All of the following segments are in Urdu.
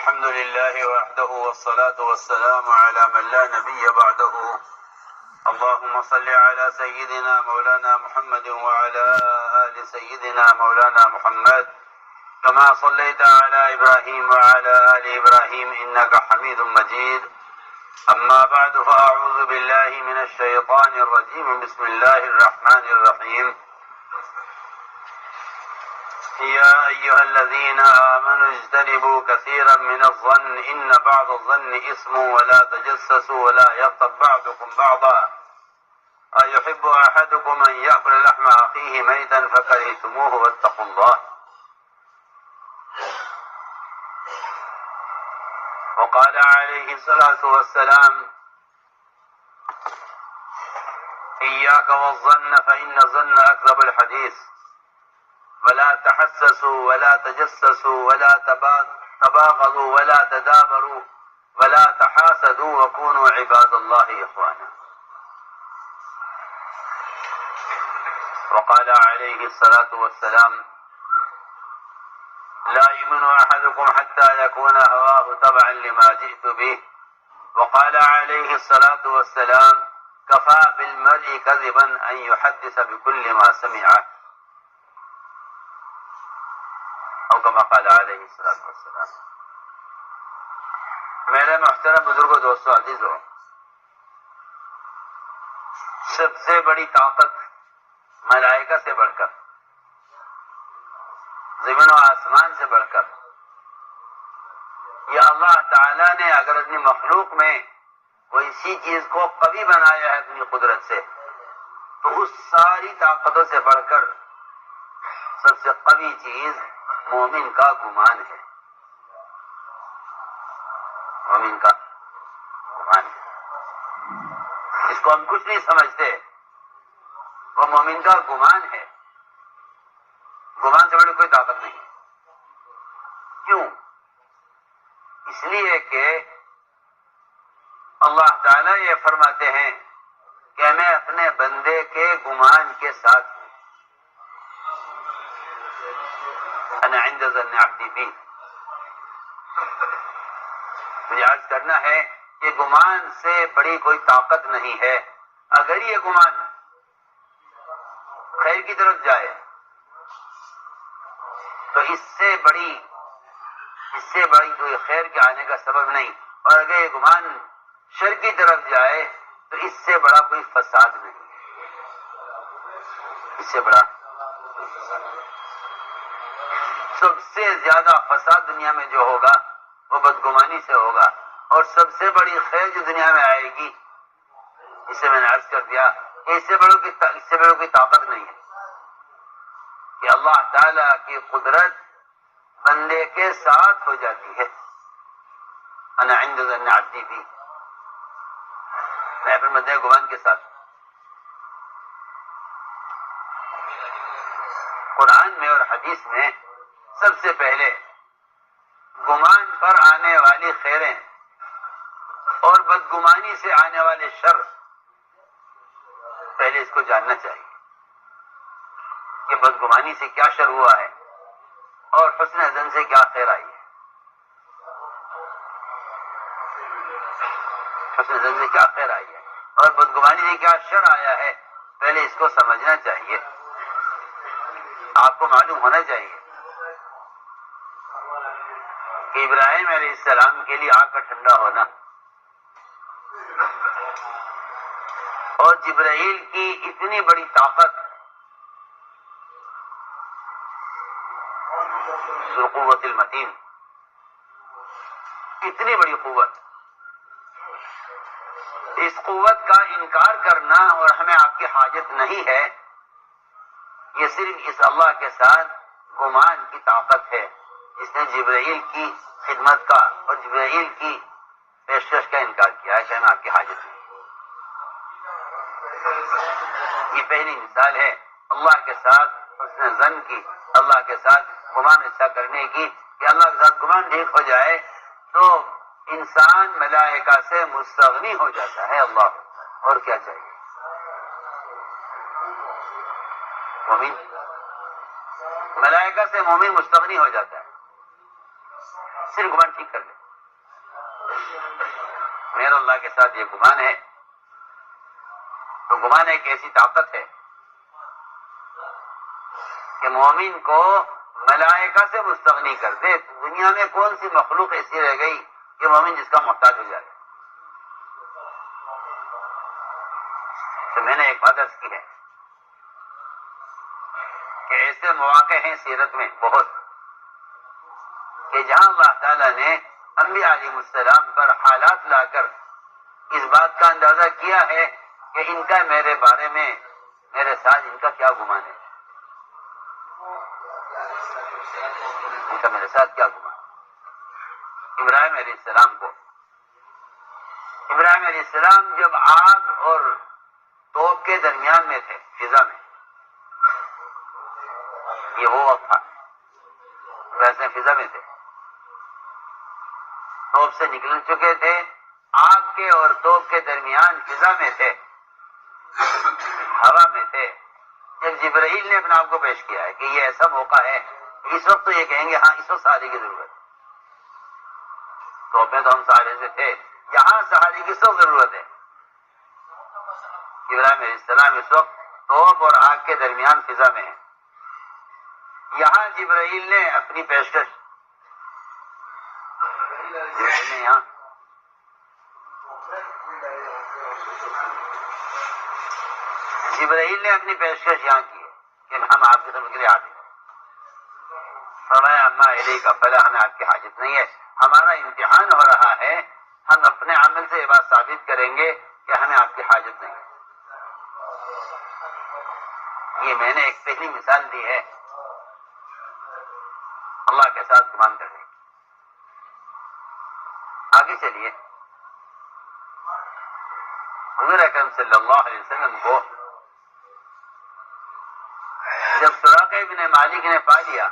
الحمد لله وحده والصلاة والسلام على من لا نبي بعده. اللهم صل على سيدنا مولانا محمد وعلى آل سيدنا مولانا محمد كما صليت على إبراهيم وعلى آل إبراهيم إنك حميد مجيد. أما بعد فأعوذ بالله من الشيطان الرجيم. بسم الله الرحمن الرحيم. يا أيها الذين آمنوا اجتنبوا كثيرا من الظن إن بعض الظن إثم ولا تجسسوا ولا يغتب بعضكم بعضا أيحب أحدكم أن يأكل لحم أخيه ميتا فكرهتموه واتقوا الله. وقال عليه الصلاة والسلام إياك والظن فإن الظن أكذب الحديث ولا تحسسوا ولا تجسسوا ولا تباغضوا ولا تدابروا ولا تحاسدوا وكونوا عباد الله إخوانا. وقال عليه الصلاة والسلام لا يؤمن أحدكم حتى يكون هواه تبعا لما جئت به. وقال عليه الصلاة والسلام كفى بالمرء كذبا أن يحدث بكل ما سمعه او كما قال علیہ الصلوۃ والسلام. میرے محترم بزرگوں، دوستوں، عزیزوں، سب سے بڑی طاقت ملائکہ سے بڑھ کر، زمین و آسمان سے بڑھ کر، یہ اللہ تعالیٰ نے اگر اپنی مخلوق میں کوئی اسی چیز کو قوی بنایا ہے اپنی قدرت سے، تو اس ساری طاقتوں سے بڑھ کر سب سے قوی چیز مومن کا گمان ہے. مومن کا گمان ہے، اس کو ہم کچھ نہیں سمجھتے، وہ مومن کا گمان ہے. گمان سے بڑی کوئی طاقت نہیں. کیوں؟ اس لیے کہ اللہ تعالیٰ یہ فرماتے ہیں کہ میں اپنے بندے کے گمان کے ساتھ ہوں. انا عند ظن عبدی بی. مجھے عرض کرنا ہے کہ گمان سے بڑی کوئی طاقت نہیں ہے. اگر یہ گمان خیر کی طرف جائے تو اس سے بڑی کوئی خیر کے آنے کا سبب نہیں، اور اگر یہ گمان شر کی طرف جائے تو اس سے بڑا کوئی فساد نہیں. اس سے بڑا سب سے زیادہ فساد دنیا میں جو ہوگا وہ بدگمانی سے ہوگا، اور سب سے بڑی خیر جو دنیا میں آئے گی، اسے میں نے عرض کر دیا، اس سے بڑی کوئی طاقت نہیں ہے کہ اللہ تعالیٰ کی قدرت بندے کے ساتھ ہو جاتی ہے. انا عند ظن عبدی بی، میں اپنے بندے گمان کے ساتھ. قرآن میں اور حدیث میں سب سے پہلے گمان پر آنے والی خیریں اور بدگمانی سے آنے والے شر، پہلے اس کو جاننا چاہیے کہ بدگمانی سے کیا شر ہوا ہے اور حسن ظن سے کیا خیر آئی ہے. حسن ظن سے کیا خیر آئی ہے اور بدگمانی سے کیا شر آیا ہے، پہلے اس کو سمجھنا چاہیے. آپ کو معلوم ہونا چاہیے کہ ابراہیم علیہ السلام کے لیے آگ کا ٹھنڈا ہونا اور جبرائیل کی اتنی بڑی طاقت، ذو قوت المتین، اتنی بڑی قوت، اس قوت کا انکار کرنا اور ہمیں آپ کی حاجت نہیں ہے، یہ صرف اس اللہ کے ساتھ گمان کی طاقت ہے جس نے جبرائیل کی خدمت کا اور جبرائیل کی پیشکش کا انکار کیا ہے کہ ہمیں آپ کی حاجت نہیں. یہ پہلی مثال ہے اللہ کے ساتھ حسن ظن کی، اللہ کے ساتھ گمان اچھا کرنے کی، کہ اللہ کے ساتھ گمان ٹھیک ہو جائے تو انسان ملائکہ سے مستغنی ہو جاتا ہے. اللہ اور کیا چاہیے. مومن ملائکہ سے مومن مستغنی ہو جاتا ہے. صرف گمان ٹھیک کر لے. میرا اللہ کے ساتھ یہ گمان ہے. تو گمان ایک ایسی طاقت ہے کہ مومن کو ملائکہ سے مستغنی کر دے. دنیا میں کون سی مخلوق ایسی رہ گئی کہ مومن جس کا محتاج ہو جائے؟ تو میں نے ایک بات عرض کی ہے کہ ایسے مواقع ہیں سیرت میں بہت کہ جہاں اللہ تعالیٰ نے انبیاء علیہ السلام پر حالات لا کر اس بات کا اندازہ کیا ہے کہ ان کا میرے بارے میں میرے ساتھ ان کا کیا گمان ہے، ان کا میرے ساتھ کیا گمان. ابراہیم علیہ السلام جب آگ اور توپ کے درمیان میں تھے فضا میں، یہ وہ وقت تھا ویسے فضا میں تھے، توپ سے نکل چکے تھے، آگ کے اور توپ کے درمیان فضا میں تھے، ہوا میں تھے. جب جبرائیل نے اپنے آپ کو پیش کیا ہے کہ یہ ایسا موقع ہے، اس وقت تو یہ کہیں گے ہاں اس وقت سہارے کی ضرورت ہے. توپ میں تو ہم سہارے سے تھے، یہاں سہارے کی سب ضرورت ہے. ابراہیم علیہ السلام اس وقت توپ اور آگ کے درمیان فضا میں ہے. یہاں جبرائیل نے اپنی پیشکش یہاں کی ہے کہ ہم آپ کی خدمت کے لیے آتے ہیں. فرمایا اما الیک فلا، ہمیں آپ کی حاجت نہیں ہے، ہمارا امتحان ہو رہا ہے، ہم اپنے عمل سے یہ بات ثابت کریں گے کہ ہمیں آپ کی حاجت نہیں ہے. یہ میں نے ایک پہلی مثال دی ہے اللہ کے ساتھ گمان کرنے. آگے چلیے. حضور اکرم صلی اللہ علیہ وسلم کو جب سراقہ ابن مالک نے پا لیا،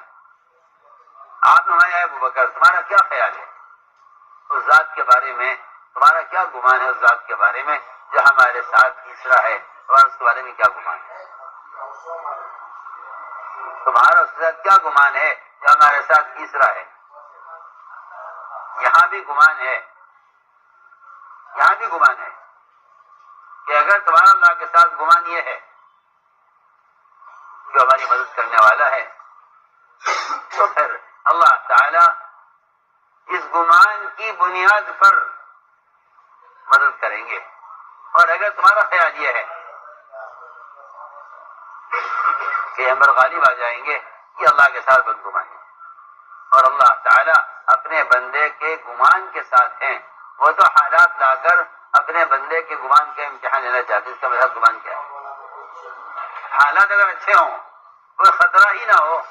آپ نے فرمایا ابو بکر تمہارا کیا خیال ہے اس ذات کے بارے میں، تمہارا کیا گمان ہے اس ذات کے بارے میں جو ہمارے ساتھ تیسرا ہے، اور اس کے بارے میں کیا گمان ہے؟ تمہارا اس کے ساتھ کیا گمان ہے جو ہمارے ساتھ تیسرا ہے؟ یہاں بھی گمان ہے، یہاں بھی گمان ہے کہ اگر تمہارا اللہ کے ساتھ گمان یہ ہے کہ ہماری مدد کرنے والا ہے، تو پھر اللہ تعالی اس گمان کی بنیاد پر مدد کریں گے. اور اگر تمہارا خیال یہ ہے کہ ہم پر غالب آ جائیں گے، یہ اللہ کے ساتھ بدگمانی ہے. اور اللہ تعالی اپنے بندے کے گمان کے ساتھ ہیں. وہ تو حالات لا کر اپنے بندے کے گمان کا امتحان لینا چاہتے. اس کا مطلب گمان کیا ہے؟ حالات اگر اچھے ہوں، کوئی خطرہ ہی نہ ہو،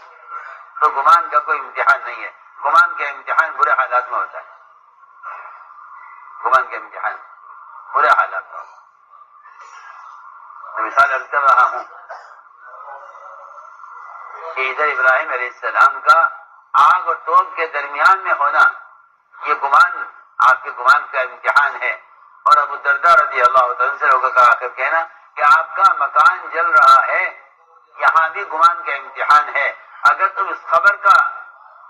تو گمان کا کوئی امتحان نہیں ہے. گمان کا امتحان برے حالات میں ہوتا ہے. گمان کا امتحان برے حالات میں ہوتا ہے. میں مثال عرض کر رہا ہوں کہ ادھر ابراہیم علیہ السلام کا آگ اور توپ کے درمیان میں ہونا، یہ گمان آپ کے گمان کا امتحان ہے. اور ابو الدرداء رضی اللہ تعالیٰ سے ہوگا آخر کہنا کہ آپ کا مکان جل رہا ہے، یہاں بھی گمان کا امتحان ہے. اگر تم اس خبر کا،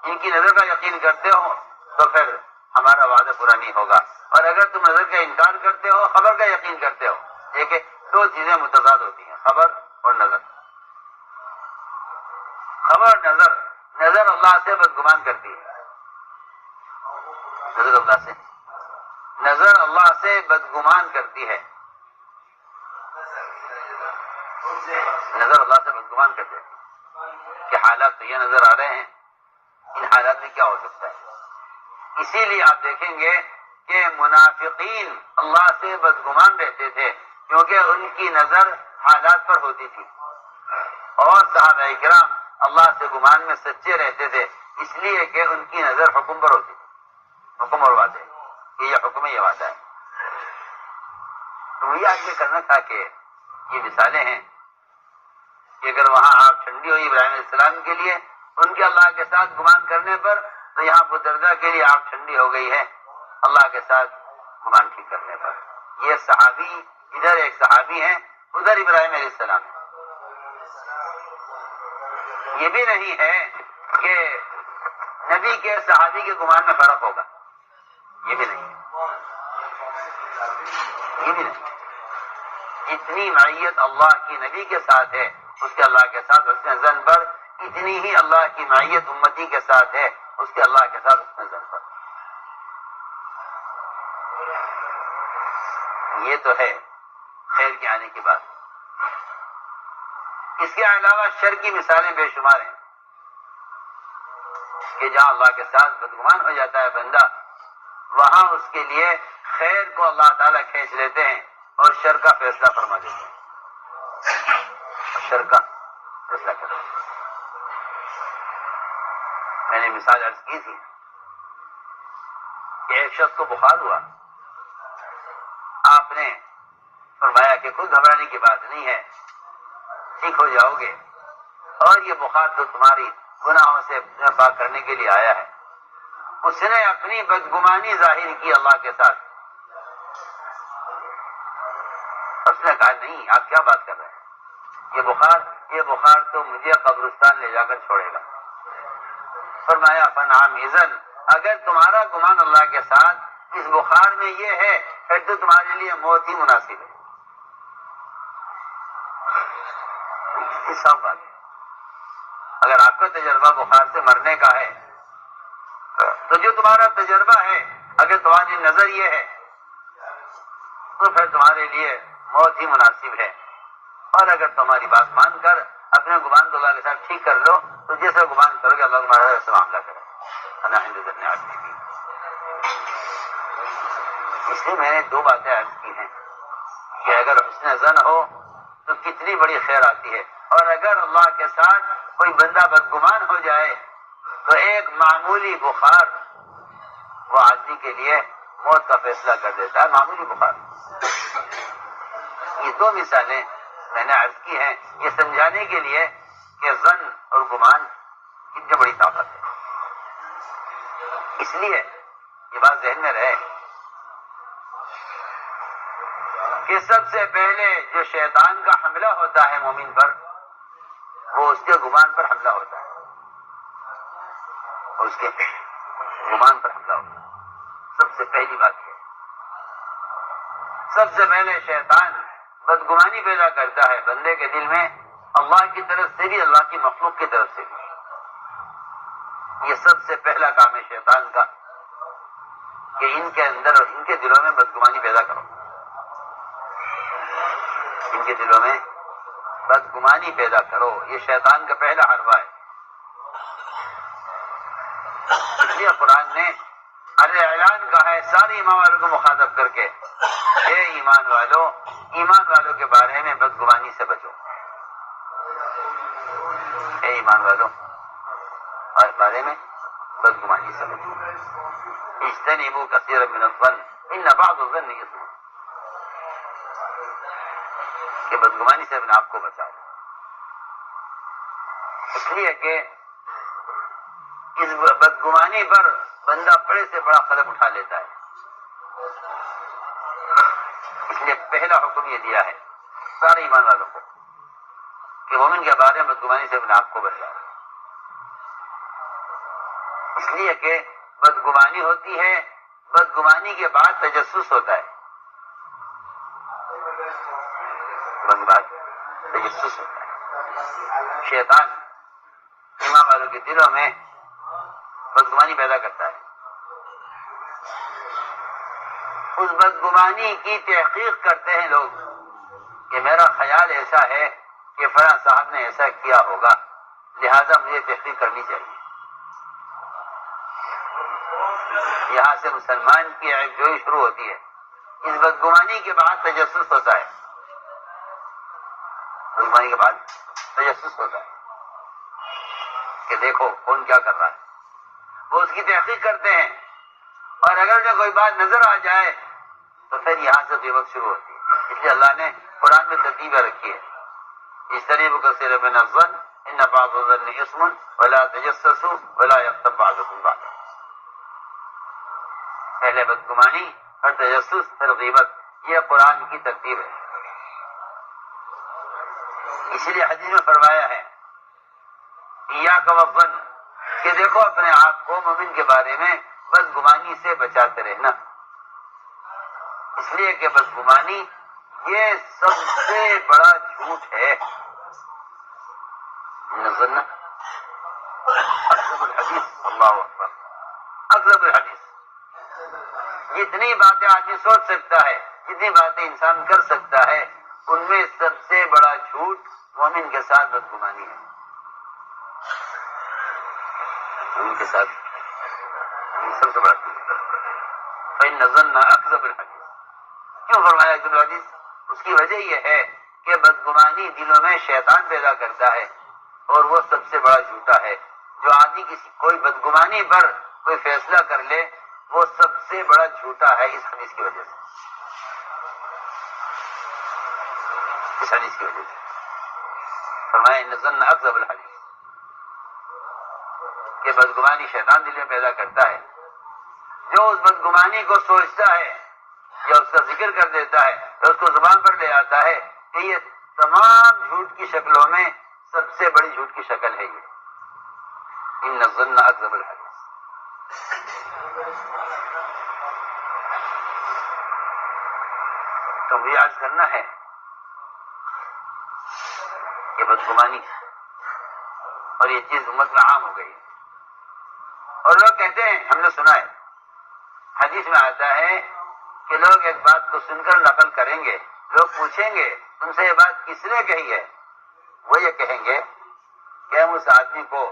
ان کی نظر کا یقین کرتے ہو تو پھر ہمارا وعدہ پورا نہیں ہوگا، اور اگر تم نظر کا انکار کرتے ہو، خبر کا یقین کرتے ہو. دیکھیں دو چیزیں متضاد ہوتی ہیں، خبر اور نظر. خبر نظر، نظر اللہ سے بدگمان کرتی ہے. نظر اللہ سے بدگمان کرتی ہے. نظر اللہ سے بدگمان کرتی ہے کہ حالات تو یہ نظر آ رہے ہیں، ان حالات میں کیا ہو سکتا ہے. اسی لیے آپ دیکھیں گے کہ منافقین اللہ سے بدگمان رہتے تھے کیونکہ ان کی نظر حالات پر ہوتی تھی، اور صحابہ کرام اللہ سے گمان میں سچے رہتے تھے اس لیے کہ ان کی نظر حکم پر ہوتی تھی. حکم اور وعدے، کہ یہ حکم ہے، یہ وعدہ ہے. تو وہی آج یہ کرنا تھا کہ یہ مثالیں ہیں کہ اگر وہاں آگ ٹھنڈی ہوئی ابراہیم علیہ السلام کے لیے ان کے اللہ کے ساتھ گمان کرنے پر، تو یہاں ابو الدرداء کے لیے آگ ٹھنڈی ہو گئی ہے اللہ کے ساتھ گمان ٹھیک کرنے پر. یہ صحابی، ادھر ایک صحابی ہیں، ادھر ابراہیم علیہ السلام ہے. یہ بھی نہیں ہے کہ نبی کے صحابی کے گمان میں فرق ہوگا؟ یہ بھی نہیں، یہ بھی نہیں۔ جتنی معیت اللہ کی نبی کے ساتھ ہے اس کے اللہ کے ساتھ حسن ظن پر، اتنی ہی اللہ کی معیت امتی کے ساتھ ہے اس کے اللہ کے ساتھ حسن ظن پر۔ یہ تو ہے خیر کے آنے کی بات۔ اس کے علاوہ شر کی مثالیں بے شمار ہیں کہ جہاں اللہ کے ساتھ بدگمان ہو جاتا ہے بندہ، وہاں اس کے لیے خیر کو اللہ تعالیٰ کھینچ لیتے ہیں اور شر کا فیصلہ فرما دیتے ہیں، شر کا فیصلہ کرتے ہیں۔ میں نے مثال عرض کی تھی کہ ایک شخص کو بخار ہوا، آپ نے فرمایا کہ کوئی گھبرانے کی بات نہیں ہے، ٹھیک ہو جاؤ گے، اور یہ بخار تو تمہاری گناہوں سے پاک کرنے کے لیے آیا ہے۔ اس نے اپنی بدگمانی ظاہر کی اللہ کے ساتھ۔ اس نے کہا نہیں، آپ کیا بات کر رہے ہیں، یہ بخار تو مجھے قبرستان لے جا کر چھوڑے گا۔ فرمایا فنعم اذن، اگر تمہارا گمان اللہ کے ساتھ اس بخار میں یہ ہے پھر تو تمہارے لیے موت ہی مناسب ہے۔ یہ سب بات ہے۔ اگر آپ کا تجربہ بخار سے مرنے کا ہے تو جو تمہارا تجربہ ہے، اگر تمہاری نظر یہ ہے تو پھر تمہارے لیے موت ہی مناسب ہے۔ اور اگر تمہاری بات مان کر اپنے گمان کو اللہ کے ساتھ ٹھیک کر لو تو جیسا گمان کرو گے اللہ تمہارا سے معاملہ کرے۔ اس لیے میں نے دو باتیں عرض کی ہیں کہ اگر حسن ظن ہو تو کتنی بڑی خیر آتی ہے، اور اگر اللہ کے ساتھ کوئی بندہ بدگمان ہو جائے تو ایک معمولی بخار وہ آدمی کے لیے موت کا فیصلہ کر دیتا ہے، معمولی بخار۔ یہ دو مثالیں میں نے عرض کی ہیں یہ سمجھانے کے لیے کہ ظن اور گمان کتنی بڑی طاقت ہے۔ اس لیے یہ بات ذہن میں رہے کہ سب سے پہلے جو شیطان کا حملہ ہوتا ہے مومن پر، وہ اس کے گمان پر حملہ ہوتا ہے، اس کے گمان پر حملہ ہوتا ہے۔ سب سے پہلی بات ہے، سب سے پہلے شیطان بدگمانی پیدا کرتا ہے بندے کے دل میں، اللہ کی طرف سے بھی اللہ کی مخلوق کی طرف سے بھی۔ یہ سب سے پہلا کام ہے شیطان کا کہ ان کے اندر اور ان کے دلوں میں بدگمانی پیدا کرو، ان کے دلوں میں بدگمانی پیدا کرو۔ یہ شیطان کا پہلا حربہ ہے۔ اس لیے قرآن نے اعلان کہا ہے سارے ایمان والوں کو مخاطب کر کے، اے ایمان والوں کے بارے میں بدگمانی سے بچو، اے ایمان والوں اور بارے میں بدگمانی سے بچو۔ اجتنبوا کثیرا من الظن ان بعض الظن اثم، کہ بدگمانی سے اپنے آپ کو بچاؤ۔ اس لیے کہ اس بدگمانی پر بندہ بڑے سے بڑا قدم اٹھا لیتا ہے۔ اس لیے پہلا حکم یہ دیا ہے سارے ایمان والوں کو کہ مومن کے بارے میں بدگمانی سے اپنے آپ کو بچاؤ۔ اس لیے کہ بدگمانی ہوتی ہے، بدگمانی کے بعد تجسس ہوتا ہے، تجسس ہوتا ہے۔ شیطان ایمان والوں کے دلوں میں بدگمانی پیدا کرتا ہے، اس بدگمانی کی تحقیق کرتے ہیں لوگ کہ میرا خیال ایسا ہے کہ فلاں صاحب نے ایسا کیا ہوگا، لہذا مجھے تحقیق کرنی چاہیے۔ یہاں سے مسلمان کی عیب جوئی شروع ہوتی ہے۔ اس بدگمانی کے بعد تجسس ہوتا ہے، بدگمانی کے بعد تجسس ہوتا ہے کہ دیکھو کون کیا کر رہا ہے، وہ اس کی تحقیق کرتے ہیں، اور اگر انہیں کوئی بات نظر آ جائے تو پھر یہاں سے غیبت شروع ہوتی ہے۔ اس لیے اللہ نے قرآن میں ترتیبیں رکھی ہے، اجتنبوا کثیرا من الظن ان بعض الظن اثم ولا تجسسوا ولا یغتب بعضکم بعضا۔ پہلے بدگمانی پھر تجسس پھر غیبت، یہ قرآن کی ترتیب ہے۔ اسی لیے حدیث میں فرمایا ہے ایاک والظن کہ دیکھو اپنے آپ کو مومن کے بارے میں بدگمانی سے بچاتے رہنا، اس لیے کہ بدگمانی یہ سب سے بڑا جھوٹ ہے۔ نظر اکذب الحدیث، اللہ اکبر، اکذب الحدیث۔ جتنی باتیں آدمی سوچ سکتا ہے، جتنی باتیں انسان کر سکتا ہے، ان میں سب سے بڑا جھوٹ مومن کے ساتھ بدگمانی ہے۔ مومن کے ساتھ سب سے بڑا جھوٹ۔ فإن الظن اکذب الحدیث، کیوں فرمایا اکذب الحدیث؟ اس کی وجہ یہ ہے کہ بدگمانی دلوں میں شیطان پیدا کرتا ہے، اور وہ سب سے بڑا جھوٹا ہے۔ جو آدمی کوئی بدگمانی پر کوئی فیصلہ کر لے، وہ سب سے بڑا جھوٹا ہے اس حدیث کی وجہ سے، اس حدیث کی وجہ سے فرمایا ان الظن اکذب الحدیث، کہ بدگمانی شیطان دل میں پیدا کرتا ہے۔ جو اس بدگمانی کو سوچتا ہے یا اس کا ذکر کر دیتا ہے یا اس کو زبان پر لے آتا ہے، کہ یہ تمام جھوٹ کی شکلوں میں سب سے بڑی جھوٹ کی شکل ہے یہ، ان الظن اکذب الحدیث۔ تو مجھے عرض کرنا ہے کہ بدگمانی اور یہ چیز امت میں عام ہو گئی، اور لوگ کہتے ہیں، ہم نے سنا ہے حدیث میں آتا ہے کہ لوگ ایک بات کو سن کر نقل کریں گے، لوگ پوچھیں گے تم سے یہ بات کس نے کہی ہے؟ وہ یہ کہیں گے کہ ہم اس آدمی کو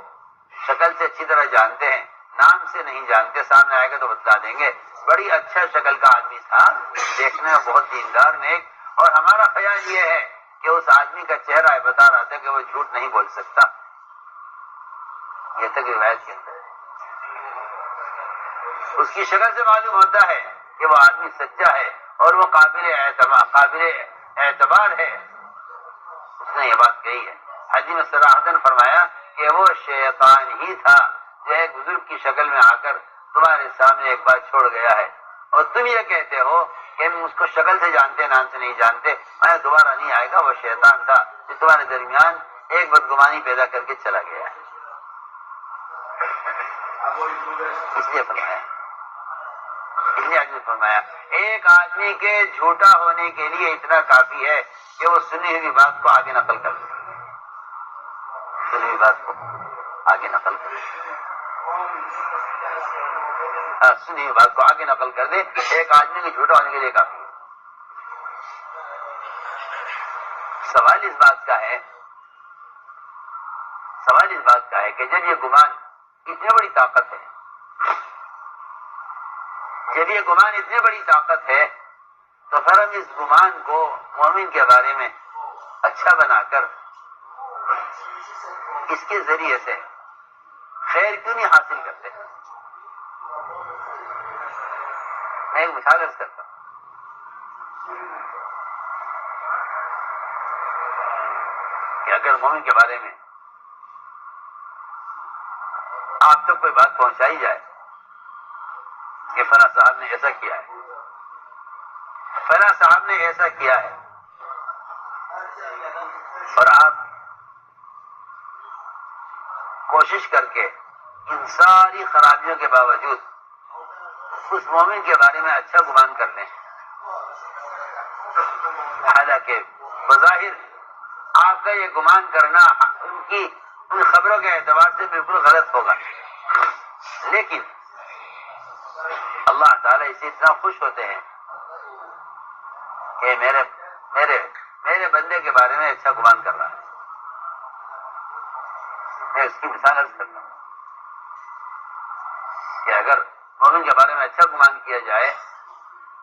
شکل سے اچھی طرح جانتے ہیں، نام سے نہیں جانتے، سامنے آئے گا تو بتلا دیں گے، بڑی اچھا شکل کا آدمی تھا، دیکھنے میں بہت دیندار نیک، اور ہمارا خیال یہ ہے کہ اس آدمی کا چہرہ بتا رہا تھا کہ وہ جھوٹ نہیں بول سکتا۔ یہ تک روایت کے اندر اس کی شکل سے معلوم ہوتا ہے کہ وہ آدمی سچا ہے اور وہ قابل اعتبار ہے، اس نے یہ بات کہی ہے۔ حدیث میں صراحتاً فرمایا کہ وہ شیطان ہی تھا جو ایک بزرگ کی شکل میں آ کر تمہارے سامنے ایک بات چھوڑ گیا ہے، اور تم یہ کہتے ہو کہ ہم اس کو شکل سے جانتے نام سے نہیں جانتے، میں دوبارہ نہیں آئے گا۔ وہ شیطان تھا جو تمہارے درمیان ایک بدگمانی پیدا کر کے چلا گیا ہے، اس لیے فرمایا، اس لیے آدمی فرمایا ایک آدمی کے جھوٹا ہونے کے لیے اتنا کافی ہے کہ وہ سنی ہوئی بات کو آگے نقل کر دے، سنی ہوئی بات کو آگے نقل کر دے، سنی ہوئی بات کو آگے نقل کر دے، ایک آدمی کے جھوٹا ہونے کے لیے کافی ہے۔ سوال اس بات کا ہے، سوال اس بات کا ہے کہ جب یہ گمان اتنی بڑی طاقت ہے، جب یہ گمان اتنی بڑی طاقت ہے، تو پھر ہم اس گمان کو مومن کے بارے میں اچھا بنا کر اس کے ذریعے سے خیر کیوں نہیں حاصل کرتے؟ میں ایک مثال عرض کرتا ہوں کہ اگر مومن کے بارے میں آپ تک کوئی بات پہنچائی جائے کہ فلاں صاحب نے ایسا کیا ہے، فلاں صاحب نے ایسا کیا ہے، اور آپ کوشش کر کے ان ساری خرابیوں کے باوجود اس مومن کے بارے میں اچھا گمان کر لیں، حالانکہ بظاہر آپ کا یہ گمان کرنا ان خبروں کے اعتبار سے بالکل غلط ہوگا، لیکن اللہ تعالیٰ اسے اتنا خوش ہوتے ہیں کہ میرے بندے کے بارے میں اچھا گمان کر رہا ہے۔ میں اس کی مثال عرض کرتا ہوں کہ اگر مومن کے بارے میں اچھا گمان کیا جائے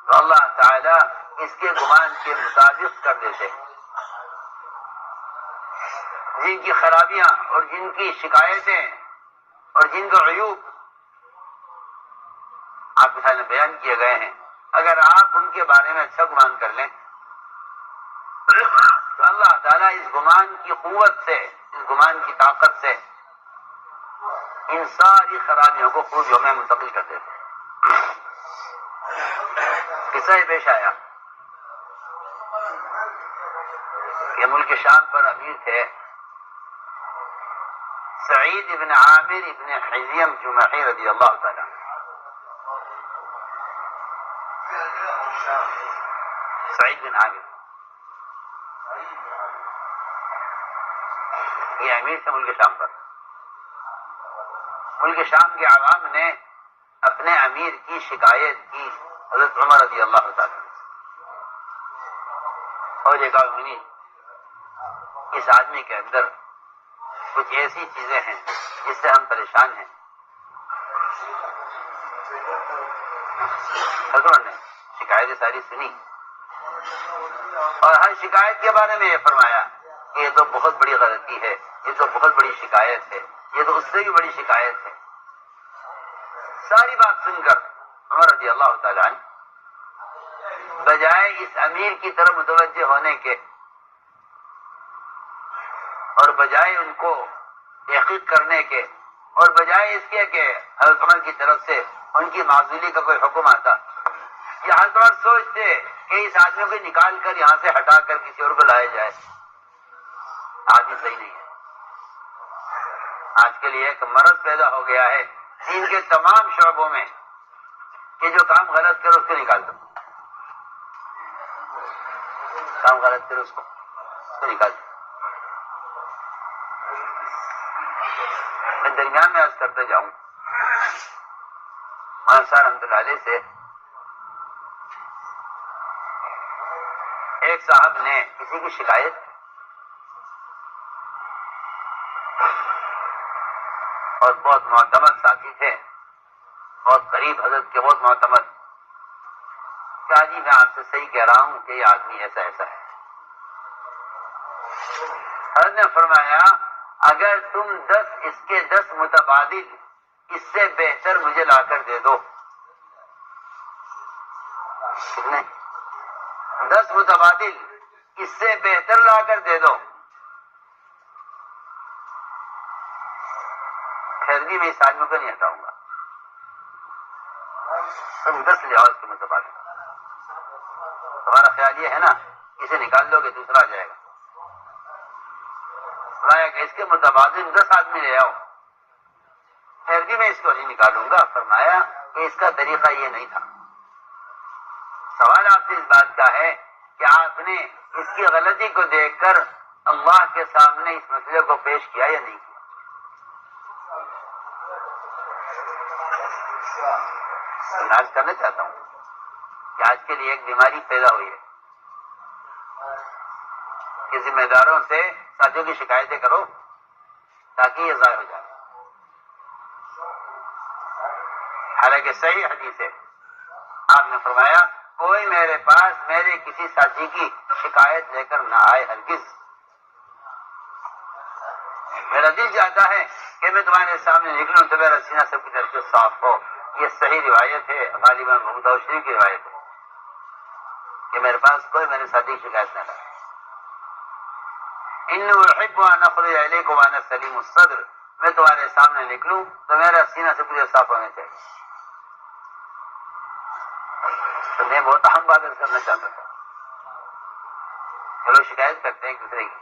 تو اللہ تعالیٰ اس کے گمان کے مطابق کر دیتے ہیں، جن کی خرابیاں اور جن کی شکایتیں اور جن کے عیوب آپ کے سامنے بیان کیے گئے ہیں، اگر آپ ان کے بارے میں اچھا گمان کر لیں تو اللہ تعالیٰ اس گمان کی قوت سے، اس گمان کی طاقت سے ان ساری خرابیوں کو خوبیوں میں منتقل کر دیتے ہیں۔ قصہ پیش آیا کہ ملک شام پر امیر تھے سعید ابن عامر ابن حزیم جمحی رضی اللہ تعالیٰ. سعید بن عامر یہ امیر سے ملک شام پر. ملک شام کے عوام نے اپنے امیر کی شکایت کی حضرت عمر رضی اللہ تعالیٰ اور یہ کہا منی اس آدمی کے اندر کچھ ایسی چیزیں ہیں جس سے ہم پریشان ہیں. حضرت نے شکایتیں ساری سنی اور ہر شکایت کے بارے میں یہ فرمایا کہ یہ تو بہت بڑی غلطی ہے, یہ تو بہت بڑی شکایت ہے, یہ تو اس سے بھی بڑی شکایت ہے. ساری بات سن کر عمر رضی اللہ تعالیٰ عنہ بجائے اس امیر کی طرف متوجہ ہونے کے اور بجائے ان کو تحقیق کرنے کے اور بجائے اس کے کہ حضرت عمر کی طرف سے ان کی معزولی کا کوئی حکم آتا, یہ حضرت عمر سوچتے کہ اس آدمی کو نکال کر یہاں سے ہٹا کر کسی اور کو لایا جائے. آدمی صحیح نہیں ہے. آج کے لیے ایک مرض پیدا ہو گیا ہے دین کے تمام شعبوں میں کہ جو کام غلط کرو اس کو نکال دو, کام غلط کرو اس کو نکال دو. میں درمیان میں عرض کرتے جاؤں, مولانا صاحب رحمۃ اللہ علیہ سے ایک صاحب نے کسی کی شکایت اور بہت معتمد ساتھی تھے, بہت قریب حضرت کے بہت معتمد, کیا جی میں آپ سے صحیح کہہ رہا ہوں کہ یہ آدمی ایسا ایسا ہے. حضرت نے فرمایا اگر تم 10 متبادل اس سے بہتر مجھے لا کر دے دو, کتنے 10 متبادل اس سے بہتر لا کر دے دو, پھر بھی میں اس آدمی کو نہیں ہٹاؤں گا. تم 10 لے آؤ اس کے متبادل. تمہارا خیال یہ ہے نا اسے نکال دو گے دوسرا آ جائے گا. کہ اس کے متبادل 10 آدمی لے آؤ, پھر بھی میں اس کو نہیں نکالوں گا. فرمایا کہ اس کا طریقہ یہ نہیں تھا. سوال آپ سے اس بات کا ہے کہ آپ نے اس کی غلطی کو دیکھ کر اللہ کے سامنے اس مسئلے کو پیش کیا یا نہیں کیا. علاج کرنا چاہتا ہوں کہ آج کے لیے ایک بیماری پیدا ہوئی ہے کہ ذمہ داروں سے ساتھیوں کی شکایتیں کرو تاکہ یہ ضائع ہو جائے. حالانکہ صحیح حدیث ہے, آپ نے فرمایا کوئی میرے پاس میرے کسی ساتھی کی شکایت لے کر نہ آئے ہرگز. میرا دل چاہتا ہے کہ میں تمہارے سامنے نکلوں تو میرا سینہ سب کی طرف سے صاف ہو. یہ صحیح روایت ہے, غالباً ابو داؤد شریف کی روایت ہے کہ میرے پاس کوئی میرے ساتھی کی شکایت نہ لائے. انی احب ان اخرج الیکم وانا سلیم الصدر, میں تمہارے سامنے نکلوں تو میرا سینہ سب کی طرف صاف ہونا چاہیے. تو میں بہت اہم بات کرنا چاہتا تھا. چلو شکایت کرتے ہیں ایک دوسرے کی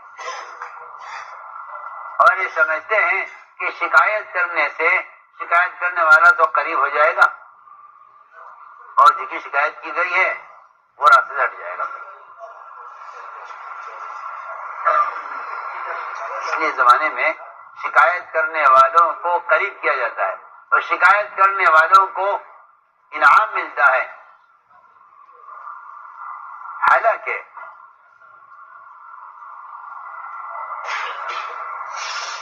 اور یہ سمجھتے ہیں کہ شکایت کرنے سے شکایت کرنے والا تو قریب ہو جائے گا اور جس کی شکایت کی گئی ہے وہ راستے سے ہٹ جائے گا. اس لیے زمانے میں شکایت کرنے والوں کو قریب کیا جاتا ہے اور شکایت کرنے والوں کو انعام ملتا ہے. حالانکہ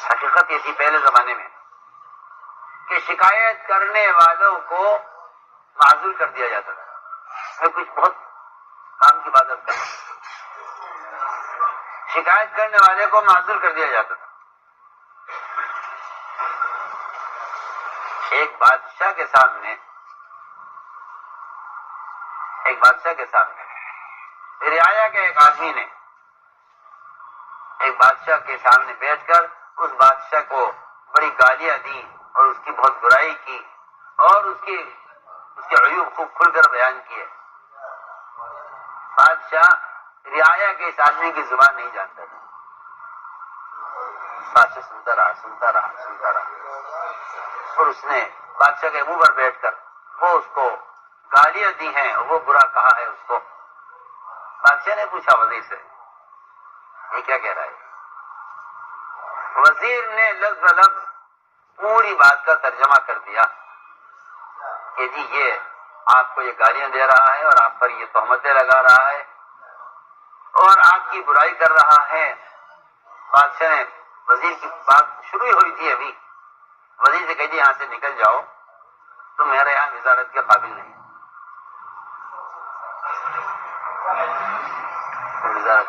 حقیقت یہ تھی پہلے زمانے میں کہ شکایت کرنے والوں کو معذور کر دیا جاتا تھا. میں کچھ بہت کام کی بات کرتا ہوں. شکایت کرنے والے کو معذور کر دیا جاتا تھا. ایک بادشاہ کے سامنے رعایا کے ایک آدمی نے ایک بادشاہ کے سامنے بیٹھ کر اس بادشاہ کو بڑی گالیاں دی اور اس کی بہت برائی کی اور اس کے عیوب خوب کھل کر بیان کیے. بادشاہ رعایا کے اس آدمی کی زبان نہیں جانتا تھا. بادشاہ سنتا رہا سنتا رہا سنتا رہا، اور اس نے بادشاہ کے منہ پر بیٹھ کر وہ اس کو گالیاں دی ہیں اور وہ برا کہا ہے اس کو۔ بادشاہ نے پوچھا وزیر سے یہ کیا کہہ رہا ہے؟ وزیر نے لفظ بلفظ پوری بات کا ترجمہ کر دیا کہ جی یہ آپ کو یہ گالیاں دے رہا ہے اور آپ پر یہ تہمتیں لگا رہا ہے اور آپ کی برائی کر رہا ہے۔ بادشاہ نے وزیر کی بات شروع ہی ہوئی تھی ابھی، وزیر سے کہہ دیا یہاں سے نکل جاؤ، تم میرے یہاں وزارت کے قابل نہیں۔ وزارت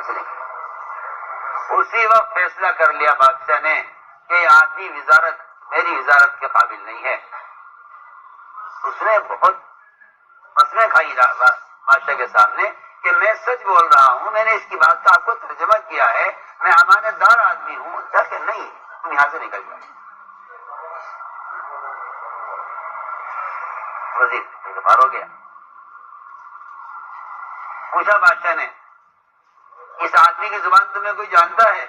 سے نکل، اسی وقت فیصلہ کر لیا بادشاہ نے کہ یہ آدمی وزارت میری وزارت کے قابل نہیں ہے۔ اس نے بہت قسمیں کھائی بادشاہ کے سامنے کہ میں سچ بول رہا ہوں، میں نے اس کی بات کا آپ کو ترجمہ کیا ہے، میں امانت دار آدمی ہوں۔ کہ نہیں، تم یہاں سے نکل جاؤ۔ وزیر اعتبار ہو گیا، پوچھا بادشاہ نے اس آدمی کی زبان تمہیں کوئی جانتا ہے؟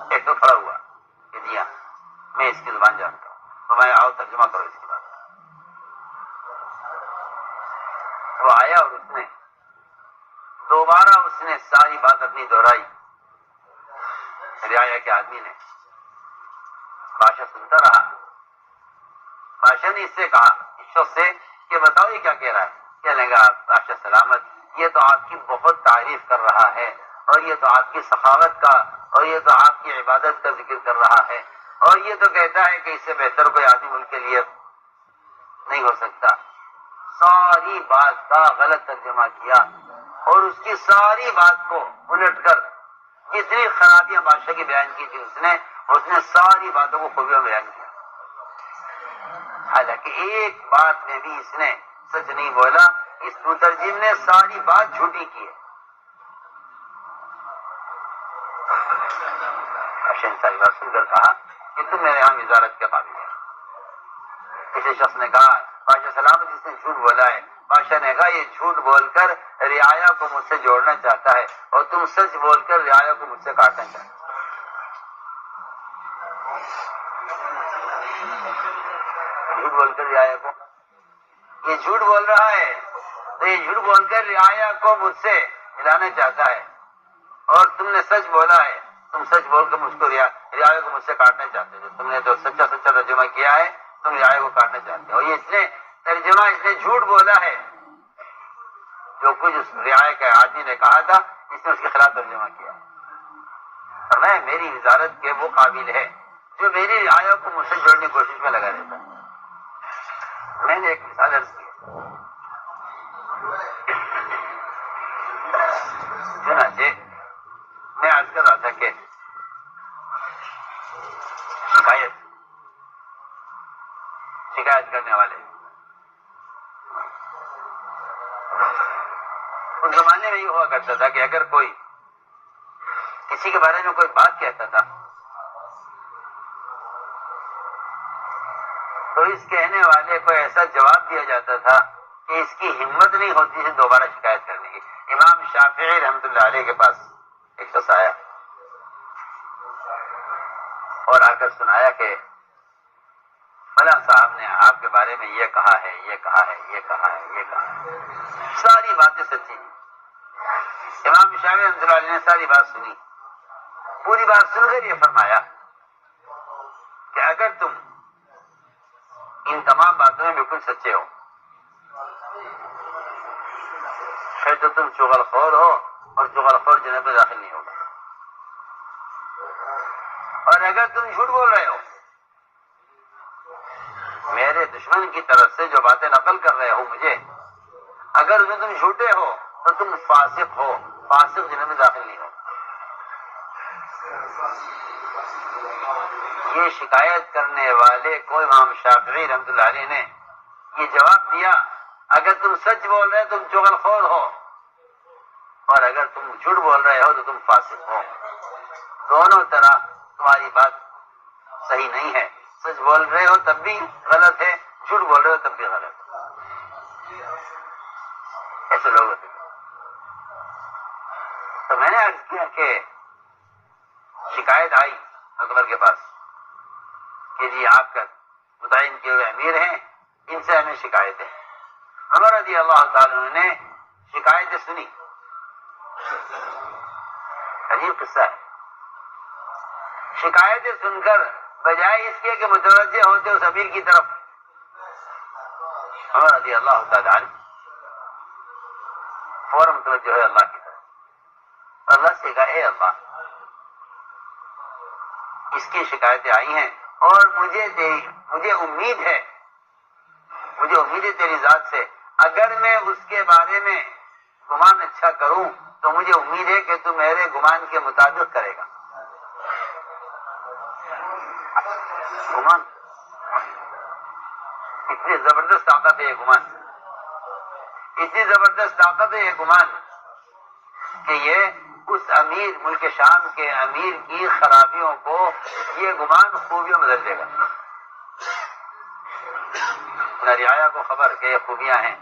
ایک تو کھڑا ہوا کہ جی ہاں میں اس کی زبان جانتا ہوں، تمہیں آؤ ترجمہ کرو اس کی بات۔ وہ آیا اور اس نے دوبارہ اس نے ساری بات اپنی دہرائی، رعایا کے آدمی نے۔ بادشاہ سنتا رہا۔ بادشاہ نے اس سے کہا، اس شخص سے کہ بتاؤ یہ کیا کہہ رہا ہے؟ کہنے لگا بادشاہ سلامت، یہ تو آپ کی بہت تعریف کر رہا ہے اور یہ تو آپ کی سخاوت کا اور یہ تو آپ کی عبادت کا ذکر کر رہا ہے اور یہ تو کہتا ہے کہ اس سے بہتر کوئی آدمی ملک کے لیے نہیں ہو سکتا۔ ساری بات کا غلط ترجمہ کیا اور اس کی ساری بات کو الٹ کر جتنی خرابیاں بادشاہ کی بیان کی تھی اس نے ساری باتوں کو خوبیاں بیان کیا۔ حالانکہ ایک بات میں بھی اس نے سچ نہیں بولا، اس مترجم نے ساری بات جھوٹی کی ہے۔ بادشاہ نے ساری بات سن کر کہا کہ تم میرے یہاں وزارت کے قابل ہے۔ کسی شخص نے کہا بادشاہ سلامت اس نے جھوٹ بولا ہے۔ بادشاہ نے کہا یہ جھوٹ بول کر رعایا کو مجھ سے جوڑنا چاہتا ہے اور تم سچ بول کر رعایا کو مجھ سے کاٹنا چاہتے ہو۔ جھوٹ بول کر رعایا کو، یہ جھوٹ بول رہا ہے تو یہ جھوٹ بول کر رعایا کو مجھ سے ملانا چاہتا ہے اور تم نے سچ بولا ہے، تم سچ بول کر مجھ کو رعایا کو مجھ سے کاٹنا چاہتے ہو۔ تم نے تو سچا سچا ترجمہ کیا ہے، تم رعایا کو کاٹنا چاہتے ہو۔ یہ اس نے ترجمہ اس نے جھوٹ بولا ہے، جو کچھ اس رعایا کے آدمی نے کہا تھا اس نے اس کے خلاف ترجمہ کیا۔ فرمایا میری وزارت کے وہ قابل ہے جو میری رعایا کو مجھ سے جوڑنے کی کوشش میں لگا رہتا ہے۔ میں نے ایک مثال عرض کی، چنانچہ میں عرض کر رہا تھا کہ شکایت کرنے والے اس زمانے میں یہ ہوا کرتا تھا کہ اگر کوئی کسی کے بارے میں کوئی بات کہتا تھا تو اس کہنے والے کو ایسا جواب دیا جاتا تھا کہ اس کی ہمت نہیں ہوتی تھی دوبارہ شکایت کرنے کی۔ امام شافعی رحمۃ اللہ علیہ کے پاس ایک شخص آیا اور آ کر سنایا کہ فلاں صاحب نے آپ کے بارے میں یہ کہا ہے، یہ کہا ہے، یہ کہا ہے، یہ کہا ہے، ساری باتیں سچی ہیں۔ امام شافعی رحمۃ اللہ علیہ نے ساری بات سنی، پوری بات سن کر یہ فرمایا کہ اگر تم ان تمام باتوں میں بالکل سچے ہو پھر تو تم چغل خور ہو اور چغل خور جنت میں داخل نہیں ہوگا، اور اگر تم جھوٹ بول رہے ہو میرے دشمن کی طرف سے جو باتیں نقل کر رہے ہو مجھے، اگر اس میں تم جھوٹے ہو تو تم فاسق ہو، فاسق جنت میں داخل نہیں ہوگا۔ یہ شکایت کرنے والے کو امام شافعی رحمۃ اللہ علیہ نے یہ جواب دیا اگر تم سچ بول رہے تم چغل خور ہو اور اگر تم جھوٹ بول رہے ہو تو تم فاسق ہو، دونوں طرح تمہاری بات صحیح نہیں ہے، سچ بول رہے ہو تب بھی غلط ہے، جھوٹ بول رہے ہو تب بھی غلط ہے۔ ایسے لوگ ہوتے ہیں۔ تو میں نے عرض کیا کہ شکایت آئی اکبر کے پاس کہ جی آپ کا متعین کیے ہوئے امیر ہیں، ان سے ہمیں شکایت ہے۔ عمر رضی اللہ تعالیٰ عنہ نے شکایتیں سنی۔ عجیب قصہ ہے، شکایتیں سن کر بجائے اس کے کہ متوجہ ہوتے اس امیر کی طرف، عمر رضی اللہ تعالیٰ عنہ فوراً متوجہ ہوئے اللہ کی طرف، اللہ سے کہا اے اللہ اس کی شکایتیں آئی ہیں اور مجھے امید ہے تیری ذات سے، اگر میں اس کے بارے میں گمان اچھا کروں تو مجھے امید ہے کہ تو میرے گمان کے مطابق کرے گا۔ گمان اتنی زبردست طاقت ہے یہ گمان، اتنی زبردست طاقت ہے یہ گمان کہ یہ اس امیر، ملک شام کے امیر کی خرابیوں کو یہ گمان خوبیوں بدل دے گا۔ نہ رعایا کو خبر کہ یہ خوبیاں ہیں،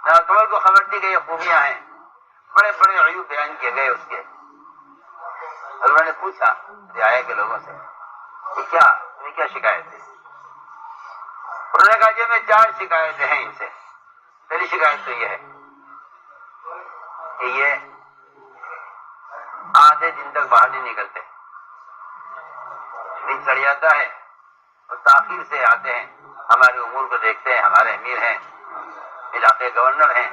نہ اکبر کو خبر تھی کہ یہ خوبیاں ہیں، بڑے بڑے عیوب بیان کیے گئے اس کے۔ اکبر نے پوچھا رعایا کے لوگوں سے کہ کیا شکایت ہے؟ انہوں نے کہا جی میں 4 شکایتیں ہیں ان سے۔ پہلی شکایت تو یہ ہے کہ یہ آدھے دن تک باہر نہیں نکلتے، دن چڑھ جاتا ہے اور تاخیر سے آتے ہیں، ہمارے امور کو دیکھتے ہیں، ہمارے امیر ہیں، علاقے گورنر ہیں،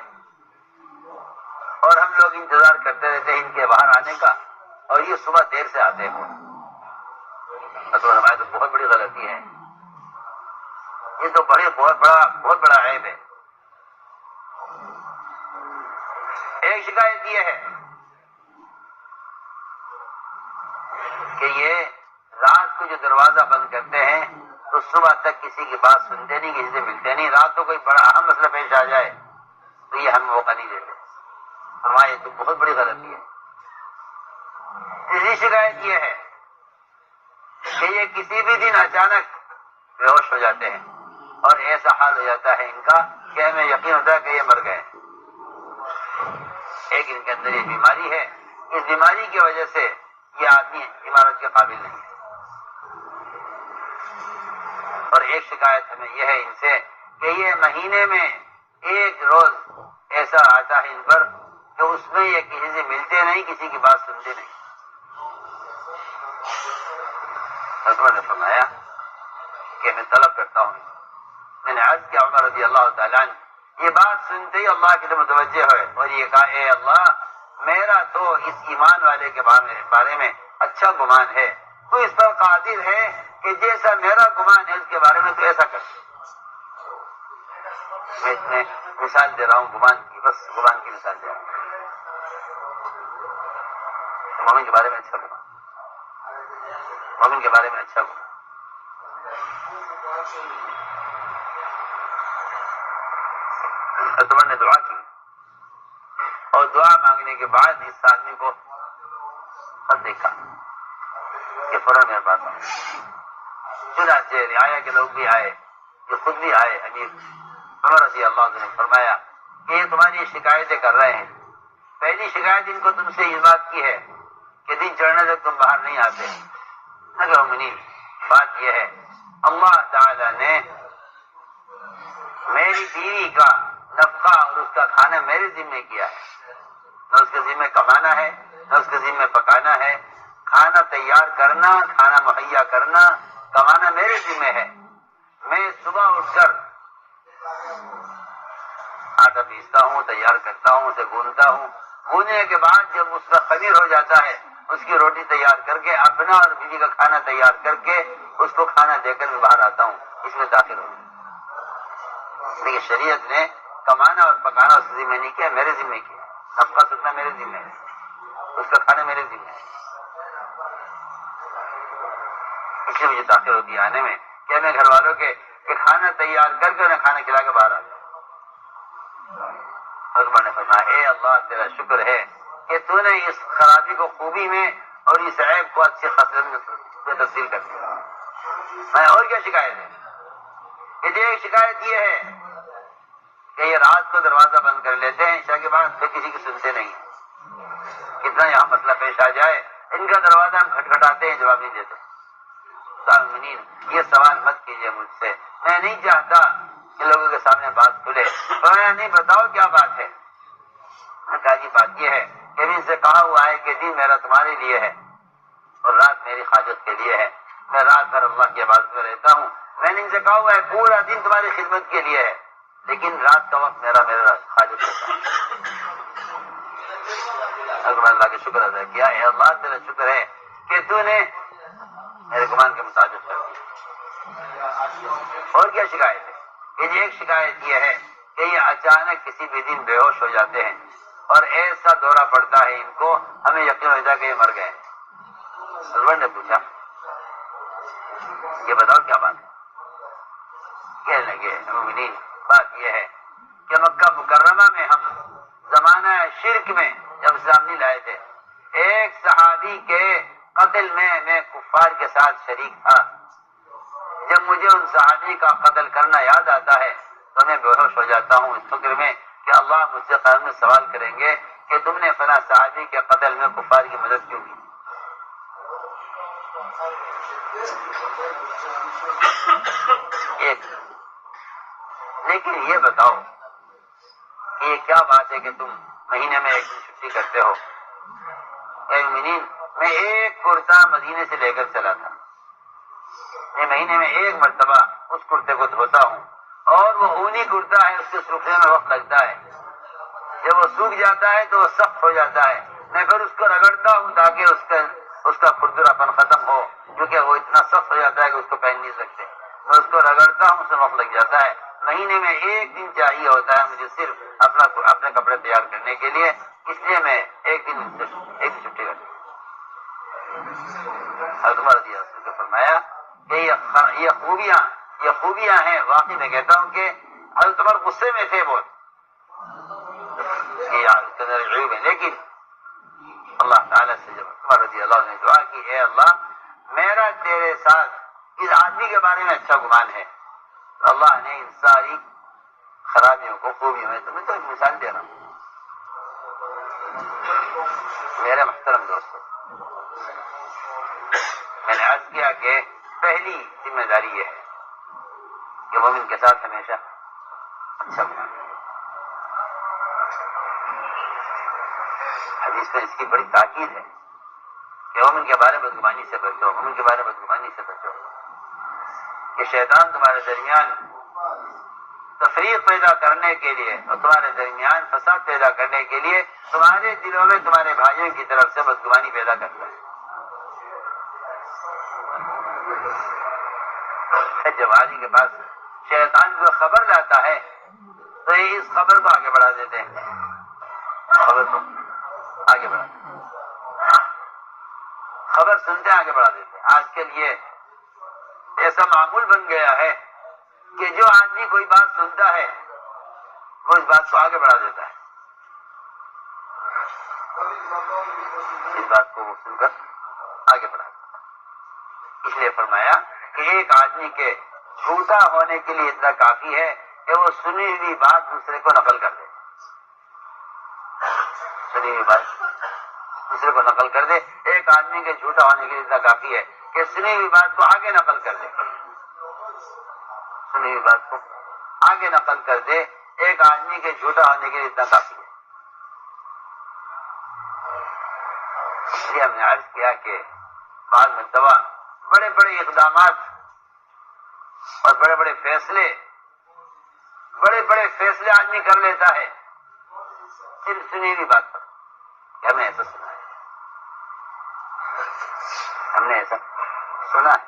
اور ہم لوگ انتظار کرتے رہتے ہیں ان کے باہر آنے کا، اور یہ صبح دیر سے آتے ہیں۔ تو ہماری تو بہت بڑی غلطی ہے، یہ تو بہت بڑا عیب ہے۔ ایک شکایت یہ ہے کہ یہ رات کو جو دروازہ بند کرتے ہیں تو صبح تک کسی کی بات سنتے نہیں، کسی سے ملتے نہیں، رات کو کوئی بڑا اہم مسئلہ پیش آ جائے تو یہ ہمیں موقع نہیں دیتے۔ ہماری تو بہت بڑی غلطی ہے۔ تیسری شکایت یہ ہے کہ یہ کسی بھی دن اچانک بے ہوش ہو جاتے ہیں اور ایسا حال ہو جاتا ہے ان کا کہ ہمیں یقین ہوتا ہے کہ یہ مر گئے۔ ایک ان کے اندر یہ بیماری ہے، اس بیماری کی وجہ سے یہ آدمی عمارت کے قابل نہیں ہے۔ اور ایک شکایت ہمیں یہ ہے ان سے کہ یہ مہینے میں ایک روز ایسا آتا ہے ان پر کہ اس میں یہ کسی سے ملتے نہیں، کسی کی بات سنتے نہیں۔ حضرت نے فرمایا کہ میں طلب کرتا ہوں، میں نے عرض کیا عمر رضی اللہ تعالیٰ عنہ یہ بات سنتے ہی اللہ کی طرف متوجہ ہوئے اور یہ کہا اے اللہ میرا تو اس ایمان والے کے بارے میں اچھا گمان ہے، تو اس پر قادر ہے کہ جیسا میرا گمان ہے اس کے بارے میں تو ایسا کر۔ میں اس میں مثال دے رہا ہوں گمان کی، بس گمان کی مثال دے رہا ہوں۔ مومن کے بارے میں اچھا گمان، مومن کے بارے میں اچھا گمان۔ عمر نے دعا کی اور دعا مانگنے کے بعد اس آدمی کو خط دیکھا کہ فوراً میرے پاس آؤ۔ چنانچہ رعایا کے لوگ بھی آئے، یہ خود بھی آئے، امیر عمر رضی اللہ عنہ نے فرمایا کہ یہ تمہاری شکایتیں کر رہے ہیں۔ پہلی شکایت ان کو تم سے اس بات کی ہے کہ دن چڑھنے تک تم باہر نہیں آتے۔ اگر مومنین بات یہ ہے اللہ تعالی نے میری بیوی کا نفقہ اور اس کا کھانا میرے ذمہ کیا ہے، نہ اس کے ذمہ کمانا ہے نہ اس کے ذمہ پکانا ہے، کھانا تیار کرنا، کھانا مہیا کرنا، کمانا میرے ذمہ ہے۔ میں صبح اٹھ کر آٹا پیستا ہوں، تیار کرتا ہوں، اسے گوندتا ہوں، گوندنے کے بعد جب اس کا خمیر ہو جاتا ہے اس کی روٹی تیار کر کے اپنا اور بیوی کا کھانا تیار کر کے اس کو کھانا دے کر میں باہر آتا ہوں، اس میں داخل ہوں۔ لیکن شریعت نے کمانا اور پکانا اس ذمہ نہیں کیا، میرے ذمہ کیا، نفقہ سکنا میرے ذمہ ہے، اس کا کھانا میرے ذمہ ہے۔ اس لیے مجھے تاخیر ہوتی ہے آنے میں کہ میں گھر والوں کے کہ کھانا تیار کر کے انہیں کھانا کھلا کے باہر آتا ہوں۔ حضرت نے فرمایا اے اللہ تیرا شکر ہے کہ تو نے اس خرابی کو خوبی میں اور اس عیب کو اچھی خاطر میں تبدیل کر دیا۔ میں اور کیا شکایت ہے؟ کہ ایک شکایت یہ ہے کہ یہ رات کو دروازہ بند کر لیتے ہیں، عشاء کے بعد پھر کسی کی سنتے نہیں۔ کتنا یہاں مسئلہ پیش آ جائے ان کا دروازہ ہم کھٹکھٹاتے ہیں، جواب نہیں دیتے۔ مومنین یہ سوال مت کیجیے مجھ سے، میں نہیں چاہتا کہ لوگوں کے سامنے بات کھلے۔ فرمایا نہیں، بتاؤ کیا بات ہے؟ میں کہا جی بات یہ ہے کہ ان سے کہا ہوا ہے کہ دن میرا تمہارے لیے ہے اور رات میری حاجت کے لیے ہے، میں رات بھر اللہ کی عبادت میں رہتا ہوں۔ میں نے ان سے کہا ہوا ہے پورا دن تمہاری خدمت کے لیے ہے، لیکن رات کا وقت میرا حاجت ہوتا ہے۔ اللہ کا شکر ادا کیا، اے اللہ تیرا شکر ہے کہ تو نے میرے گمان کے مطابق کر دیا۔ اور کیا شکایت ہے؟ یہ ایک شکایت یہ ہے کہ یہ اچانک کسی بھی دن بے ہوش ہو جاتے ہیں اور ایسا دورہ پڑتا ہے ان کو، ہمیں یقین ہو جاتا کہ یہ مر گئے۔ سرور نے پوچھا یہ بتاؤ کیا بات ہے؟ کہنے لگے مومنین بات یہ ہے کہ مکہ مکرمہ میں ہم زمانہ شرک میں جب اسلام نہیں لائے تھے، ایک صحابی کے قتل میں کفار کے ساتھ شریک تھا۔ جب مجھے ان صحابی کا قتل کرنا یاد آتا ہے تو میں بے ہوش ہو جاتا ہوں اس فکر میں کہ اللہ مجھ سے قیامت میں سوال کریں گے کہ تم نے فلاں صحابی کے قتل میں کفار کی مدد کیوں کی؟ لیکن یہ بتاؤ کہ یہ کیا بات ہے کہ تم مہینے میں ایک دن چھٹی کرتے ہو؟ اے مومنین میں ایک کرتا مدینے سے لے کر چلا تھا، میں مہینے میں ایک مرتبہ اس کرتے کو دھوتا ہوں اور وہ اونی کرتا ہے، اس کے سوکھنے میں وقت لگتا ہے، جب وہ سوکھ جاتا ہے تو وہ سخت ہو جاتا ہے، میں پھر اس کو رگڑتا ہوں تاکہ اس کا کھردراپن ختم ہو، کیونکہ وہ اتنا سخت ہو جاتا ہے کہ اس کو پہن نہیں سکتے۔ میں اس کو رگڑتا ہوں، اس میں وقت لگ جاتا ہے۔ مہینے میں ایک دن چاہیے ہوتا ہے مجھے صرف اپنے کپڑے تیار کرنے کے لیے، اس لیے میں ایک دن چھٹی کرتا ہوں۔ حضرت رضی اللہ عنہ نے فرمایا کہ یہ خوبیاں ہیں، واقعی میں کہتا ہوں کہ حضرت عمر غصے میں تھے بہت، لیکن اللہ تعالیٰ سے جب عمر رضی اللہ عنہ نے دعا کی، اے اللہ میرا تیرے ساتھ اس آدمی کے بارے میں اچھا گمان ہے، تو اللہ نے ان ساری خرابیوں کو خوبیوں میں تمہیں تو ایک مثال دے رہا ہوں۔ میرے محترم دوستو، میں نے عرض کیا کہ پہلی ذمہ داری یہ ہے کہ مومن کے ساتھ ہمیشہ اچھا گمان۔ حدیث میں اس کی بڑی تاکید ہے کہ مومن کے بارے میں بدگمانی سے بچو، مومن کے بارے میں بدگمانی سے بچو، کہ شیطان تمہارے درمیان تفریق پیدا کرنے کے لیے اور تمہارے درمیان فساد پیدا کرنے کے لیے تمہارے دلوں میں تمہارے بھائیوں کی طرف سے بدگمانی پیدا کرتا ہے۔ جب آدمی کے پاس شیطان کو خبر لاتا ہے تو یہ اس خبر کو آگے بڑھا دیتے ہیں، خبر کو آگے بڑھا دیتے ہیں، خبر سنتے آگے بڑھا دیتے ہیں۔ آج کل یہ ایسا معمول بن گیا ہے کہ جو آدمی کوئی بات سنتا ہے وہ اس بات کو آگے بڑھا دیتا ہے، اس بات کو وہ سن کر آگے بڑھا دیتا ہے۔ اس لیے فرمایا کہ ایک آدمی کے جھوٹا ہونے کے لیے اتنا کافی ہے کہ وہ سنی ہوئی بات دوسرے کو نقل کر دے، سنی ہوئی بات دوسرے کو نقل کر دے۔ ایک آدمی کے جھوٹا ہونے کے لیے اتنا کافی ہے کہ سنی ہوئی بات کو آگے نقل کر دے، سنی ہوئی بات کو آگے نقل کر دے۔ ایک آدمی کے جھوٹا ہونے کے لیے اتنا کافی ہے۔ اس لیے ہم نے عرض کیا کہ بعض مرتبہ بڑے بڑے اقدامات اور بڑے بڑے فیصلے آدمی کر لیتا ہے صرف سنی ہوئی بات پر کہ ہم نے ایسا سنا ہے، ہم نے ایسا سنا ہے۔